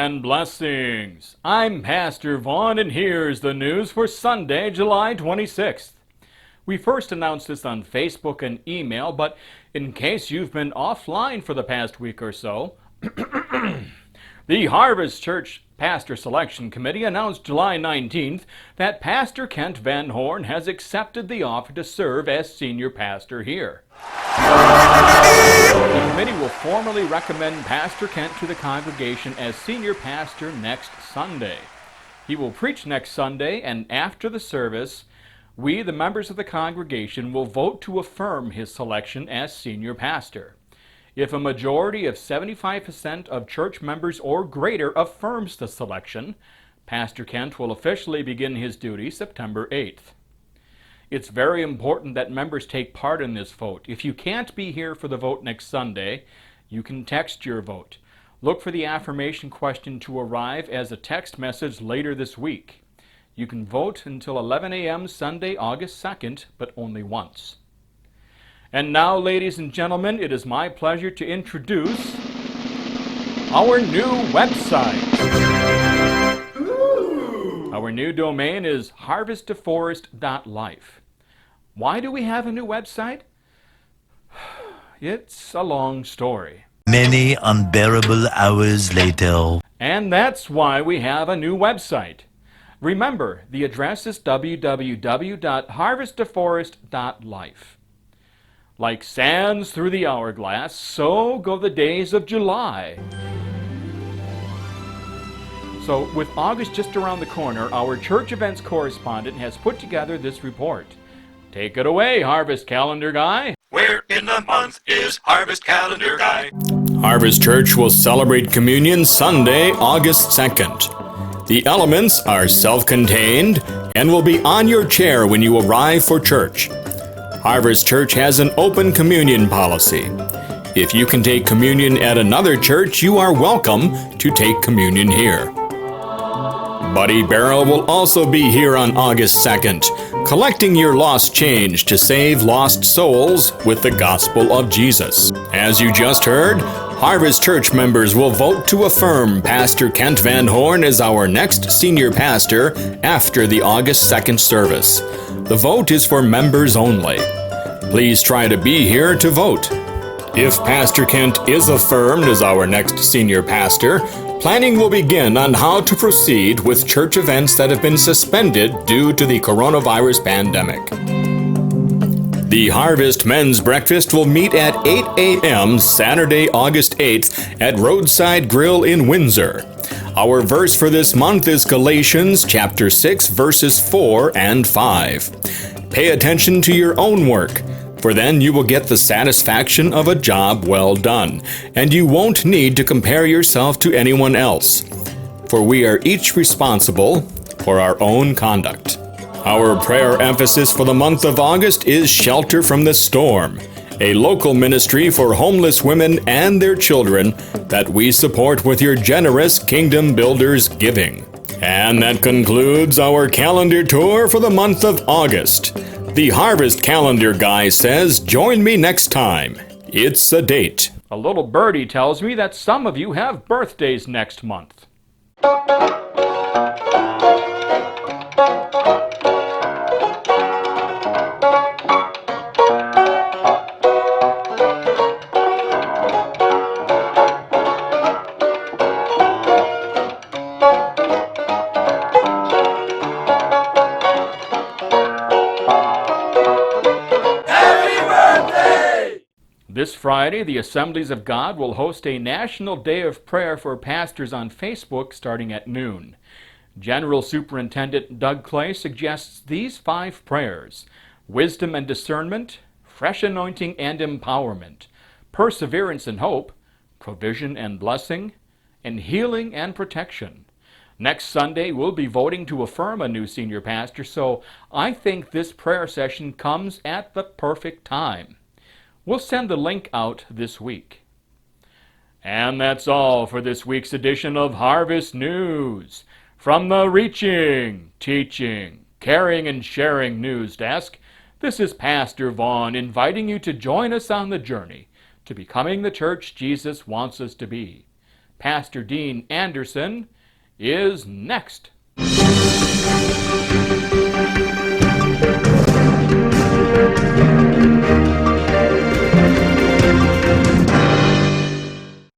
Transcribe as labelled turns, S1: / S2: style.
S1: and blessings. I'm Pastor Vaughn, and here's the news for Sunday, July 26th. We first announced this on Facebook and email, but in case you've been offline for the past week or so, the Harvest Church Pastor Selection Committee announced July 19th that Pastor Kent Van Horn has accepted the offer to serve as senior pastor here. The committee will formally recommend Pastor Kent to the congregation as senior pastor next Sunday. He will preach next Sunday, and after the service, we, the members of the congregation, will vote to affirm his selection as senior pastor. If a majority of 75% of church members or greater affirms the selection, Pastor Kent will officially begin his duty September 8th. It's very important that members take part in this vote. If you can't be here for the vote next Sunday, you can text your vote. Look for the affirmation question to arrive as a text message later this week. You can vote until 11 a.m. Sunday, August 2nd, but only once. And now, ladies and gentlemen, it is my pleasure to introduce our new website. Our new domain is harvesttoforest.life. Why do we have a new website? It's a long story.
S2: Many unbearable hours later.
S1: And that's why we have a new website. Remember, the address is www.harvesttoforest.life. Like sands through the hourglass, so go the days of July. So, with August just around the corner, our church events correspondent has put together this report. Take it away, Harvest Calendar Guy.
S3: Where in the month is Harvest Calendar Guy?
S1: Harvest Church will celebrate Communion Sunday, August 2nd. The elements are self-contained and will be on your chair when you arrive for church. Harvest Church has an open communion policy. If you can take communion at another church, you are welcome to take communion here. Buddy Barrow will also be here on August 2nd, collecting your lost change to save lost souls with the gospel of Jesus. As you just heard, Harvest Church members will vote to affirm Pastor Kent Van Horn as our next senior pastor after the August 2nd service. The vote is for members only. Please try to be here to vote. If Pastor Kent is affirmed as our next senior pastor, planning will begin on how to proceed with church events that have been suspended due to the coronavirus pandemic. The Harvest Men's Breakfast will meet at 8 a.m. Saturday, August 8th at Roadside Grill in Windsor. Our verse for this month is Galatians chapter 6, verses 4 and 5. Pay attention to your own work, for then you will get the satisfaction of a job well done, and you won't need to compare yourself to anyone else, for we are each responsible for our own conduct. Our prayer emphasis for the month of August is Shelter from the Storm, a local ministry for homeless women and their children that we support with your generous Kingdom Builders giving. And that concludes our calendar tour for the month of August. The Harvest Calendar Guy says, join me next time. It's a date. A little birdie tells me that some of you have birthdays next month. This Friday, the Assemblies of God will host a National Day of Prayer for Pastors on Facebook starting at noon. General Superintendent Doug Clay suggests these 5 prayers: wisdom and discernment, fresh anointing and empowerment, perseverance and hope, provision and blessing, and healing and protection. Next Sunday, we'll be voting to affirm a new senior pastor, so I think this prayer session comes at the perfect time. We'll send the link out this week. And that's all for this week's edition of Harvest News. From the Reaching, Teaching, Caring, and Sharing News Desk, this is Pastor Vaughn inviting you to join us on the journey to becoming the church Jesus wants us to be. Pastor Dean Anderson, is next.